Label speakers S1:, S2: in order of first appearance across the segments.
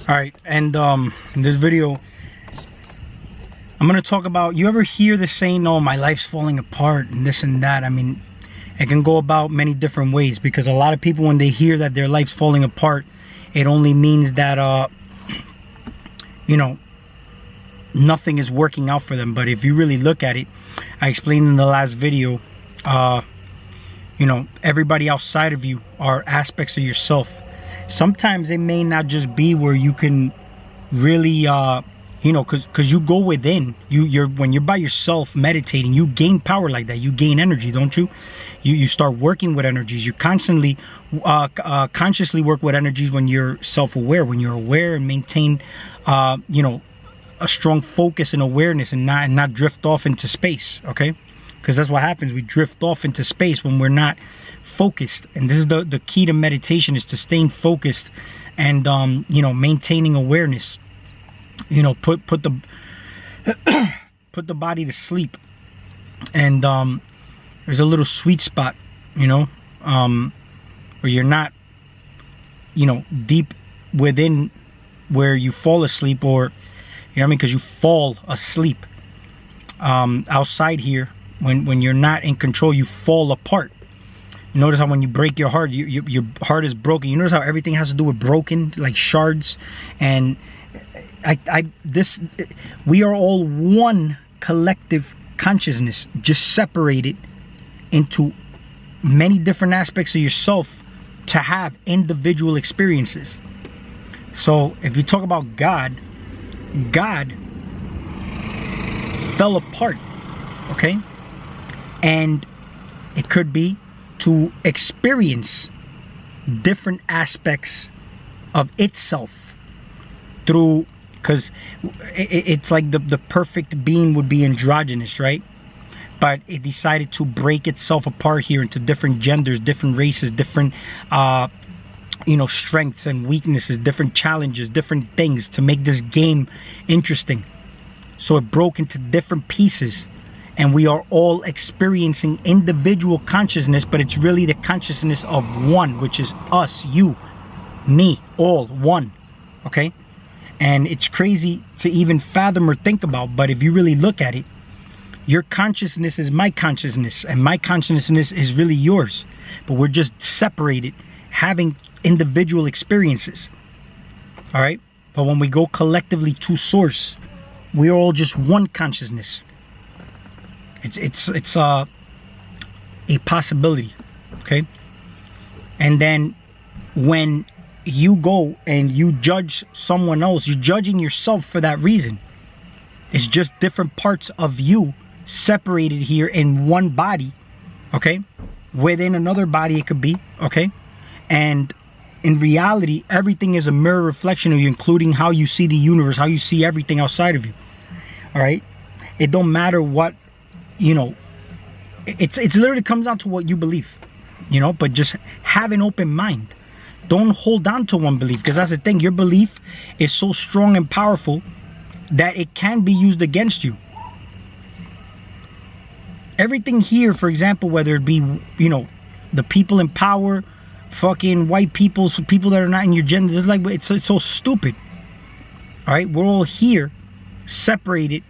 S1: All right, and in this video, I'm gonna talk about, you ever hear the saying, "Oh, my life's falling apart," and this and that? I mean, it can go about many different ways, because a lot of people, when they hear that their life's falling apart, it only means that you know, nothing is working out for them. But if you really look at it, I explained in the last video, you know, everybody outside of you are aspects of yourself. Sometimes it may not just be where you can really you know, because you go within, you're when you're by yourself meditating, you gain power like that. You gain energy, don't you? You start working with energies. You constantly consciously work with energies when you're self-aware, when you're aware and maintain you know, a strong focus and awareness, and not drift off into space. Okay, because that's what happens. We drift off into space when we're not focused. And this is the key to meditation, is to staying focused and you know, maintaining awareness. You know, put the put the body to sleep. And there's a little sweet spot, you know, where you're not, you know, deep within where you fall asleep, or, you know what I mean, because you fall asleep. Outside here, when you're not in control, you fall apart. You notice how when you break your heart, your heart is broken. You notice how everything has to do with broken, like shards. And we are all one collective consciousness, just separated into many different aspects of yourself to have individual experiences. So if you talk about God fell apart, okay? And it could be to experience different aspects of itself through, because it's like the perfect being would be androgynous, right? But it decided to break itself apart here into different genders, different races, different you know, strengths and weaknesses, different challenges, different things to make this game interesting. So it broke into different pieces, and we are all experiencing individual consciousness, but it's really the consciousness of one, which is us, you, me, all one. Okay? And it's crazy to even fathom or think about, but if you really look at it, your consciousness is my consciousness, and my consciousness is really yours. But we're just separated, having individual experiences. All right? But when we go collectively to source, we are all just one consciousness. It's a possibility. Okay? And then when you go and you judge someone else, you're judging yourself for that reason. It's just different parts of you separated here in one body, okay? Within another body it could be, okay? And in reality, everything is a mirror reflection of you, including how you see the universe, how you see everything outside of you. All right? It don't matter what, you know, it's literally comes down to what you believe, you know, but just have an open mind. Don't hold on to one belief, because that's the thing. Your belief is so strong and powerful that it can be used against you. Everything here, for example, whether it be, you know, the people in power, fucking white people, people that are not in your gender, it's like, it's so stupid. All right, we're all here separated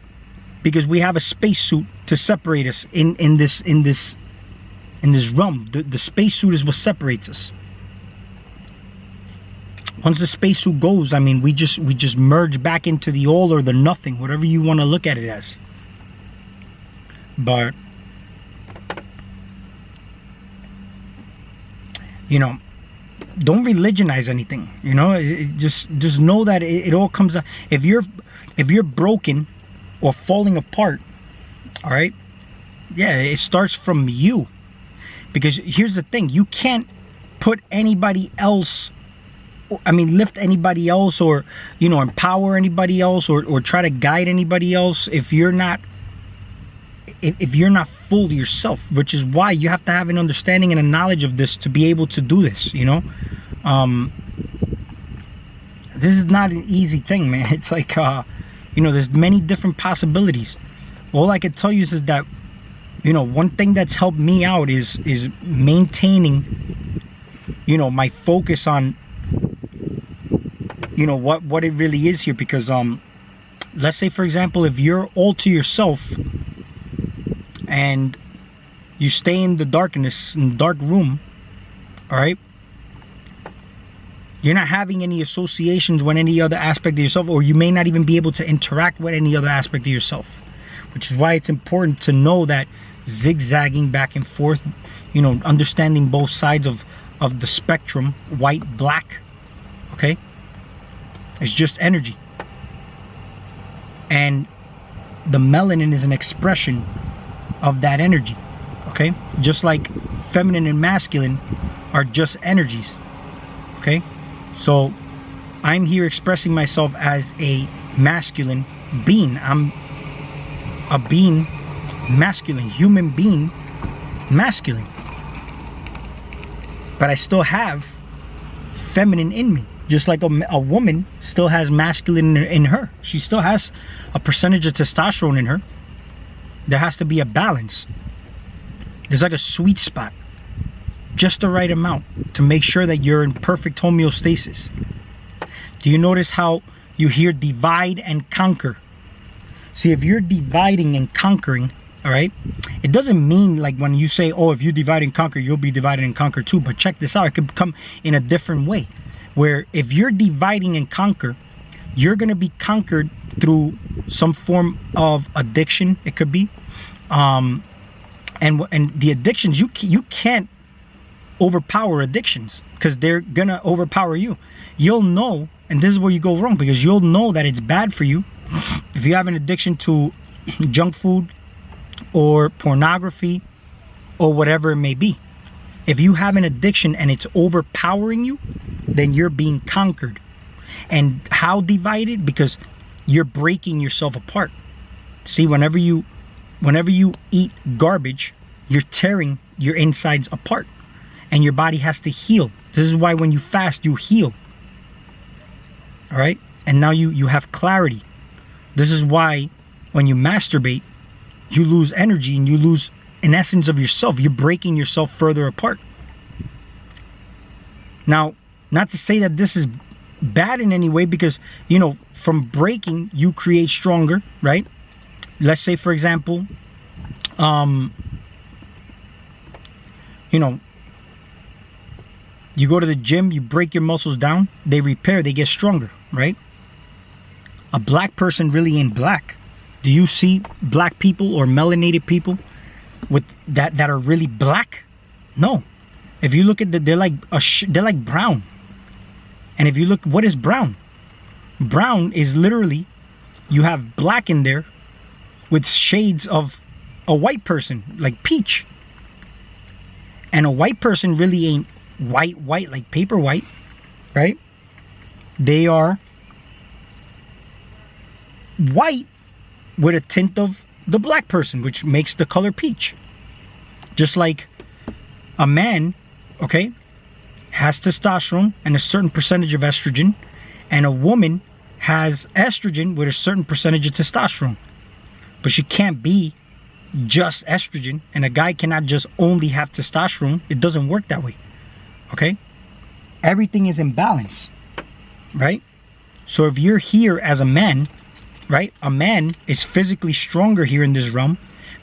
S1: because we have a spacesuit to separate us in this realm. The spacesuit is what separates us. Once the spacesuit goes, I mean, we just merge back into the all or the nothing, whatever you want to look at it as. But you know, don't religionize anything. You know, just know that it all comes out. If you're broken or falling apart, all right, yeah, it starts from you. Because here's the thing: you can't put anybody else, I mean, lift anybody else, or, you know, empower anybody else, or try to guide anybody else if you're not full yourself, which is why you have to have an understanding and a knowledge of this to be able to do this, you know. This is not an easy thing, man. It's like, you know, there's many different possibilities. All I can tell you is that, you know, one thing that's helped me out is maintaining, you know, my focus on you know, what it really is here. Because let's say, for example, if you're all to yourself and you stay in the darkness, in the dark room, all right, you're not having any associations with any other aspect of yourself, or you may not even be able to interact with any other aspect of yourself. Which is why it's important to know that zigzagging back and forth, you know, understanding both sides of the spectrum, white, black, okay, it's just energy. And the melanin is an expression of that energy, okay? Just like feminine and masculine are just energies, okay? So I'm here expressing myself as a masculine being. I'm a being, masculine, human being, masculine. But I still have feminine in me. Just like a woman still has masculine in her. She still has a percentage of testosterone in her. There has to be a balance. There's like a sweet spot. Just the right amount to make sure that you're in perfect homeostasis. Do you notice how you hear divide and conquer? See, if you're dividing and conquering, all right, it doesn't mean like when you say, oh, if you divide and conquer, you'll be divided and conquer too. But check this out. It could come in a different way. Where if you're dividing and conquer, you're going to be conquered through some form of addiction. It could be. And the addictions, you can't overpower addictions because they're going to overpower you. You'll know, and this is where you go wrong, because you'll know that it's bad for you. If you have an addiction to junk food or pornography or whatever it may be, if you have an addiction and it's overpowering you, then you're being conquered. And how divided? Because you're breaking yourself apart. See, whenever you eat garbage, you're tearing your insides apart. And your body has to heal. This is why when you fast, you heal. All right? And now you have clarity. This is why when you masturbate, you lose energy and you lose an essence of yourself. You're breaking yourself further apart. Now, not to say that this is bad in any way, because, you know, from breaking, you create stronger, right? Let's say, for example, you know, you go to the gym, you break your muscles down, they repair, they get stronger, right? A black person really ain't black. Do you see black people or melanated people with that are really black? No. If you look at they're like brown. And if you look, what is brown? Brown is literally, you have black in there with shades of a white person, like peach. And a white person really ain't white like paper white, right? They are white with a tint of the black person, which makes the color peach. Just like a man, okay, has testosterone and a certain percentage of estrogen, and a woman has estrogen with a certain percentage of testosterone. But she can't be just estrogen, and a guy cannot just only have testosterone. It doesn't work that way. Okay? Everything is in balance, right? So if you're here as a man, right? A man is physically stronger here in this realm,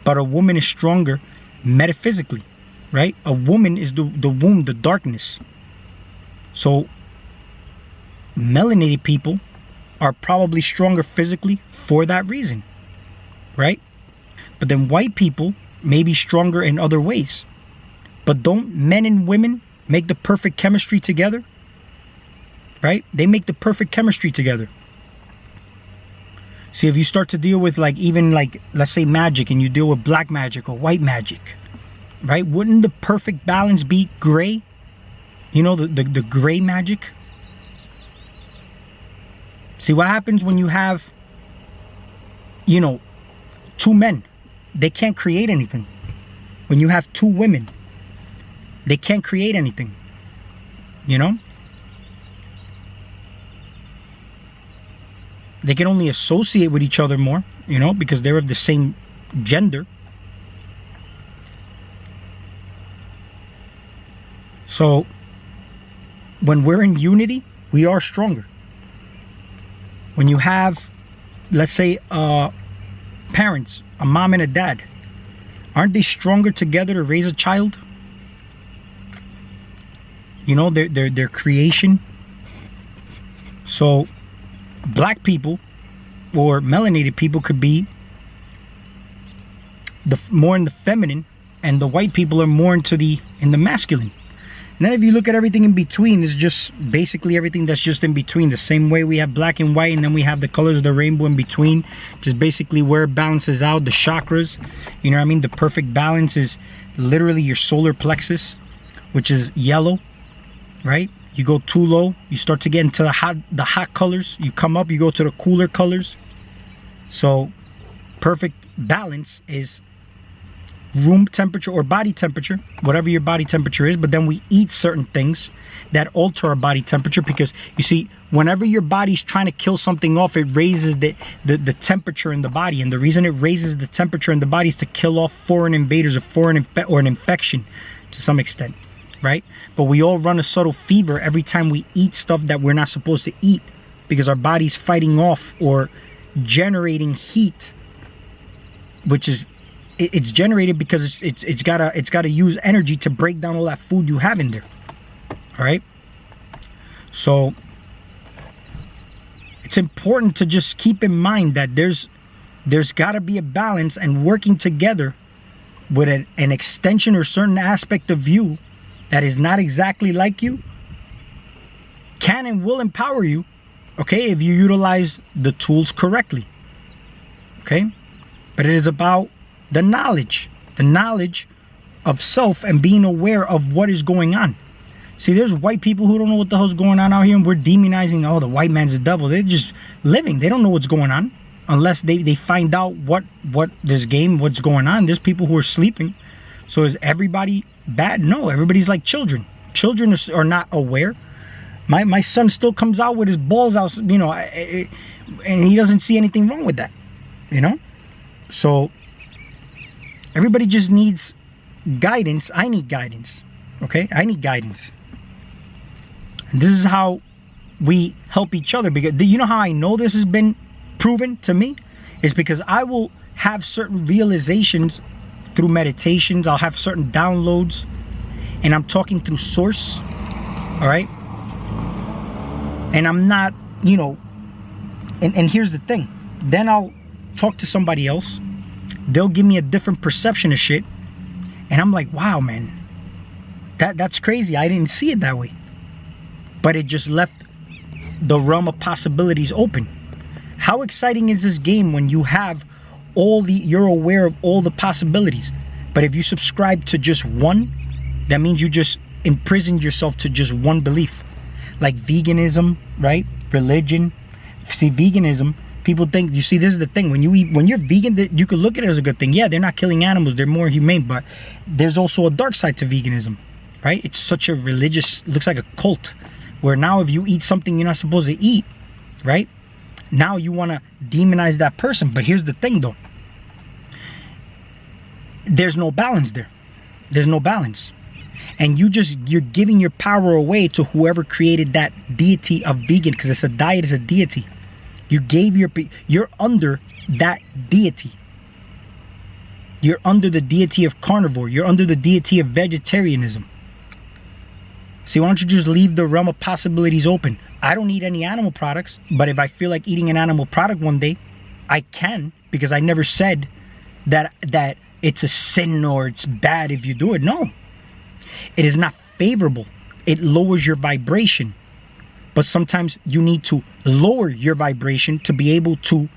S1: but a woman is stronger metaphysically, right? A woman is the womb, the darkness. So melanated people are probably stronger physically for that reason, right? But then white people may be stronger in other ways. But don't men and women make the perfect chemistry together? Right? They make the perfect chemistry together. See, if you start to deal with like even like, let's say magic, and you deal with black magic or white magic, right? Wouldn't the perfect balance be gray? You know, the gray magic? See, what happens when you have, you know, two men? They can't create anything. When you have two women, they can't create anything. You know? They can only associate with each other more, you know, because they're of the same gender. So, when we're in unity, we are stronger. When you have, let's say, parents, a mom and a dad, aren't they stronger together to raise a child? You know, their creation. So black people or melanated people could be more in the feminine, and the white people are more in the masculine. And then if you look at everything in between, it's just basically everything that's just in between. The same way we have black and white, and then we have the colors of the rainbow in between, just basically where it balances out, the chakras. You know what I mean? The perfect balance is literally your solar plexus, which is yellow, right? You go too low, you start to get into the hot colors. You come up, you go to the cooler colors. So perfect balance is room temperature or body temperature, whatever your body temperature is. But then we eat certain things that alter our body temperature, because you see, whenever your body's trying to kill something off, it raises the temperature in the body. And the reason it raises the temperature in the body is to kill off foreign invaders or an infection to some extent, right? But we all run a subtle fever every time we eat stuff that we're not supposed to eat, because our body's fighting off or generating heat, which is, it's generated because it's gotta use energy to break down all that food you have in there. All right, so it's important to just keep in mind that there's got to be a balance, and working together with an extension or certain aspect of you that is not exactly like you can and will empower you, okay, if you utilize the tools correctly. Okay, but it is about the knowledge of self and being aware of what is going on. See, there's white people who don't know what the hell's going on out here, and we're demonizing, oh, the white man's the devil. They're just living. They don't know what's going on unless they find out what this game, what's going on. There's people who are sleeping. So is everybody bad? No, everybody's like children. Children are not aware. My son still comes out with his balls out, you know, and he doesn't see anything wrong with that, you know? So everybody just needs guidance. I need guidance, okay? I need guidance. And this is how we help each other, because you know how I know this has been proven to me? Is because I will have certain realizations through meditations. I'll have certain downloads, and I'm talking through source, all right? And I'm not, you know, and here's the thing. Then I'll talk to somebody else. They'll give me a different perception of shit, and I'm like, wow, man, that's crazy. I didn't see it that way. But it just left the realm of possibilities open. How exciting is this game when you have you're aware of all the possibilities? But if you subscribe to just one, that means you just imprisoned yourself to just one belief. Like veganism, right? Religion. See, veganism, people think, you see, this is the thing. When you're vegan, you could look at it as a good thing. Yeah, they're not killing animals. They're more humane. But there's also a dark side to veganism, right? It's such a religious, looks like a cult, where now if you eat something you're not supposed to eat, right? Now you want to demonize that person. But here's the thing, though. There's no balance there. There's no balance. And you're giving your power away to whoever created that deity of vegan, because it's a diet, it's a deity. You're under that deity. You're under the deity of carnivore. You're under the deity of vegetarianism. See, why don't you just leave the realm of possibilities open? I don't eat any animal products, but if I feel like eating an animal product one day, I can, because I never said that it's a sin or it's bad if you do it. No. It is not favorable. It lowers your vibration. But sometimes you need to lower your vibration to be able to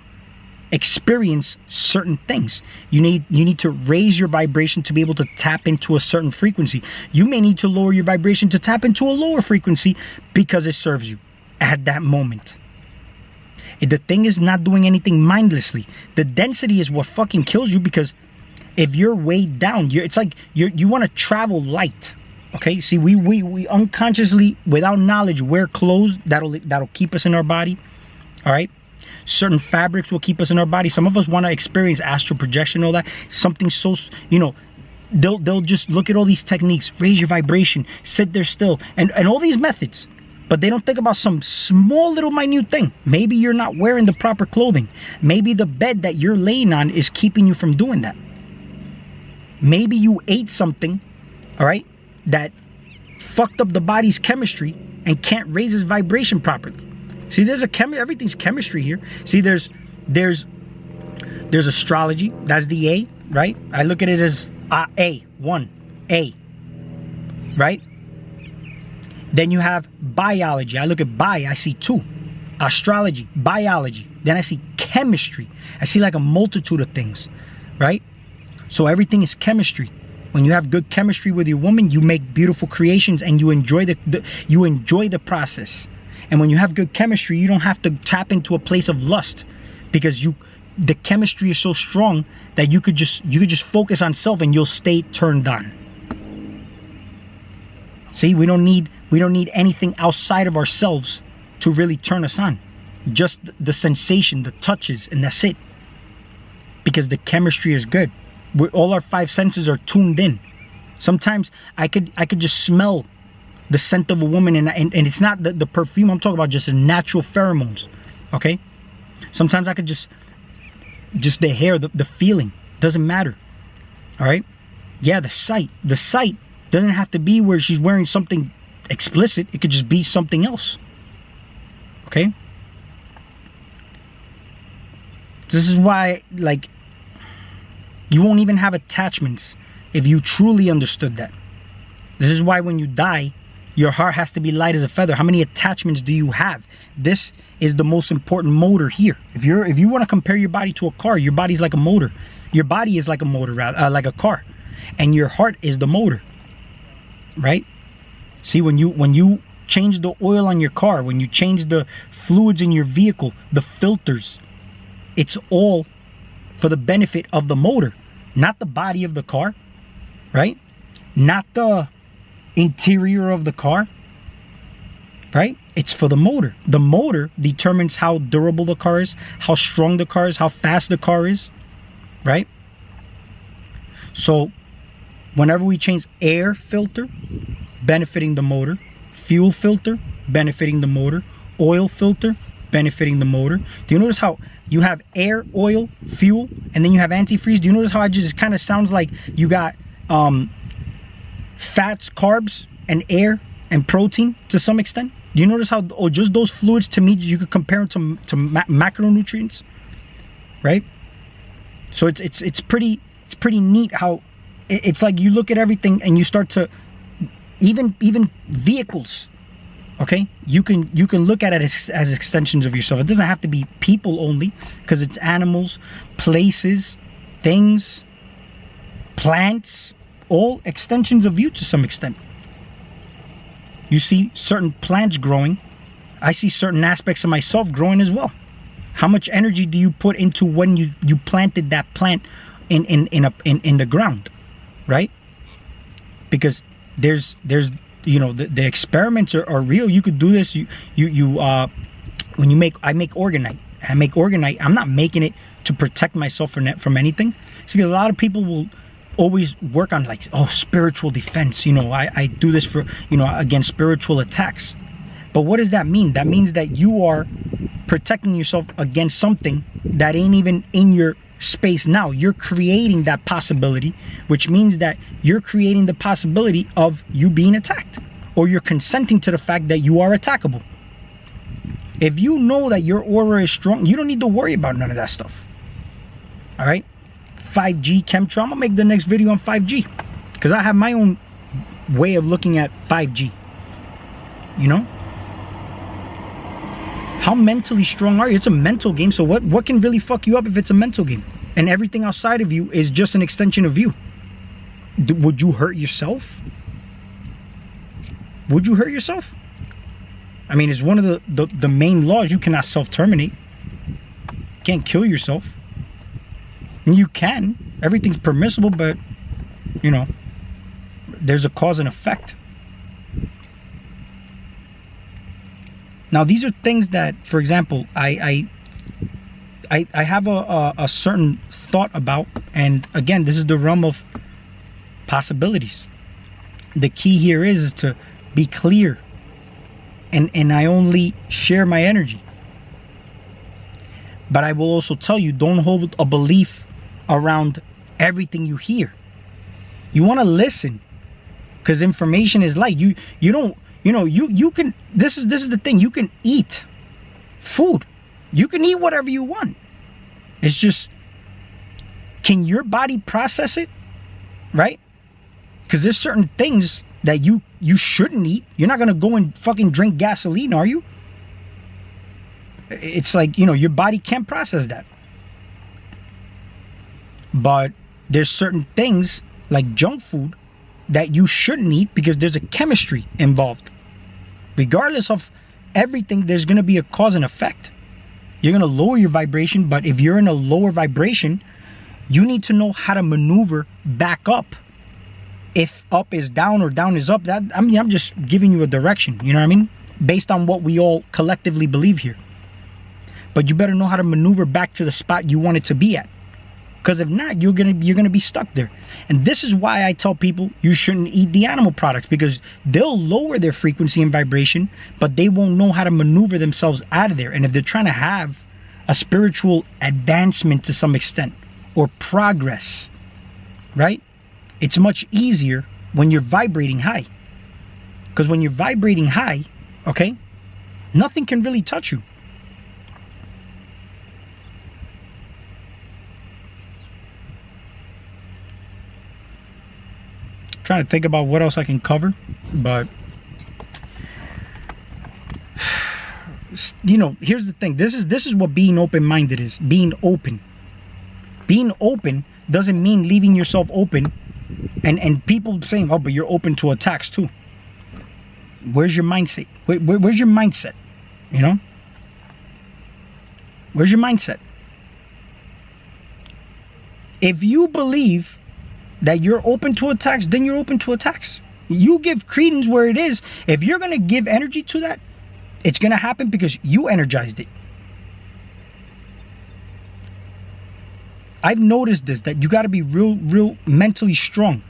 S1: experience certain things. You need to raise your vibration to be able to tap into a certain frequency. You may need to lower your vibration to tap into a lower frequency because it serves you at that moment. The thing is not doing anything mindlessly. The density is what fucking kills you, because if you're weighed down, it's like you want to travel light. Okay, see, we unconsciously, without knowledge, wear clothes that'll keep us in our body. All right, certain fabrics will keep us in our body. Some of us want to experience astral projection, all that. Something so, you know, they'll just look at all these techniques, raise your vibration, sit there still, and all these methods. But they don't think about some small little minute thing. Maybe you're not wearing the proper clothing. Maybe the bed that you're laying on is keeping you from doing that. Maybe you ate something, all right, that fucked up the body's chemistry and can't raise its vibration properly. See, there's everything's chemistry here. See, there's astrology. That's the A, right? I look at it as A, right? Then you have biology. I look at I see 2. Astrology, biology. Then I see chemistry. I see like a multitude of things, right? So everything is chemistry. When you have good chemistry with your woman, you make beautiful creations and you enjoy the process. And when you have good chemistry, you don't have to tap into a place of lust, because the chemistry is so strong that you could just focus on self and you'll stay turned on. See, we don't need anything outside of ourselves to really turn us on. Just the sensation, the touches, and that's it. Because the chemistry is good. All our 5 senses are tuned in. Sometimes I could just smell the scent of a woman, and it's not the perfume I'm talking about, just the natural pheromones. Okay? Sometimes I could just the hair, the feeling, doesn't matter. All right? Yeah, the sight doesn't have to be where she's wearing something explicit. It could just be something else. Okay? This is why, like, you won't even have attachments if you truly understood that. This is why when you die, your heart has to be light as a feather. How many attachments do you have? This is the most important motor here. If you want to compare your body to a car, your body's like a motor. Your body is like a motor, like a car, and your heart is the motor, right? See, when you change the oil on your car, when you change the fluids in your vehicle, the filters, it's all for the benefit of the motor, not the body of the car, right? Not the interior of the car, right? It's for the motor. The motor determines how durable the car is, how strong the car is, how fast the car is, right? So whenever we change air filter, benefiting the motor, fuel filter, benefiting the motor, oil filter, benefiting the motor. Do you notice how you have air, oil, fuel, and then you have antifreeze? Do you notice how it just kind of sounds like you got fats, carbs, and air and protein to some extent? Do you notice how just those fluids, to me, you could compare them to macronutrients, right? So it's pretty neat how it's like you look at everything and you start to even vehicles. Okay, you can look at it as extensions of yourself. It doesn't have to be people only, because it's animals, places, things, plants, all extensions of you to some extent. You see certain plants growing. I see certain aspects of myself growing as well. How much energy do you put into when you planted that plant in the ground, right? Because there's you know, the experiments are real. You could do this. I make orgonite. I'm not making it to protect myself from anything. See, because a lot of people will always work on like, oh, spiritual defense. You know, I do this for, you know, against spiritual attacks. But what does that mean? That means that you are protecting yourself against something that ain't even in your space now. You're creating that possibility, which means that you're creating the possibility of you being attacked, or you're consenting to the fact that you are attackable. If you know that your aura is strong, you don't need to worry about none of that stuff. All right? 5G chemtrail. I'm gonna make the next video on 5G, because I have my own way of looking at 5G. You know, how mentally strong are you? It's a mental game. So what can really fuck you up if it's a mental game and everything outside of you is just an extension of you? Would you hurt yourself? Would you hurt yourself? I mean, it's one of the main laws. You cannot self-terminate. You can't kill yourself. And you can. Everything's permissible, but, you know, there's a cause and effect. Now, these are things that, for example, I have a certain thought about, and again, this is the realm of possibilities. The key here is to be clear and I only share my energy. But I will also tell you, don't hold a belief around everything you hear. You want to listen, because information is light. You can, this is the thing, you can eat food. You can eat whatever you want. It's just, can your body process it? Right? Because there's certain things that you shouldn't eat. You're not going to go and fucking drink gasoline, are you? It's like, your body can't process that. But there's certain things like junk food that you shouldn't eat because there's a chemistry involved. Regardless of everything, there's going to be a cause and effect. You're going to lower your vibration, but if you're in a lower vibration, you need to know how to maneuver back up. If up is down or down is up, I'm just giving you a direction, you know what I mean? Based on what we all collectively believe here. But you better know how to maneuver back to the spot you want it to be at. Because if not, you're gonna be stuck there. And this is why I tell people you shouldn't eat the animal products, because they'll lower their frequency and vibration, but they won't know how to maneuver themselves out of there. And if they're trying to have a spiritual advancement to some extent or progress, right? It's much easier when you're vibrating high. Because when you're vibrating high, okay, nothing can really touch you. Trying to think about what else I can cover, but here's the thing. This is what being open-minded is. Being open doesn't mean leaving yourself open, and people saying, oh, but you're open to attacks too. Where's your mindset? Where's your mindset? Where's your mindset? If you believe that you're open to attacks, then you're open to attacks. You give credence where it is. If you're going to give energy to that, it's going to happen because you energized it. I've noticed this, that you got to be real mentally strong.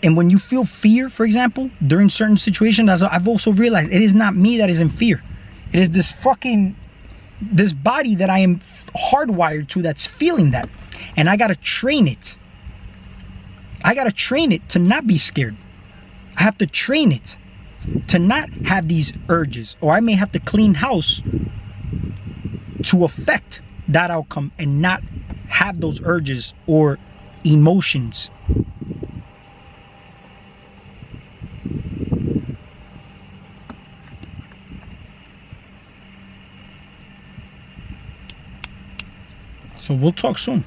S1: And when you feel fear, for example, during certain situations, as I've also realized, it is not me that is in fear. It is this body that I am hardwired to that's feeling that. And I got to train it. I got to train it to not be scared. I have to train it to not have these urges. Or I may have to clean house to affect that outcome and not have those urges or emotions. So we'll talk soon.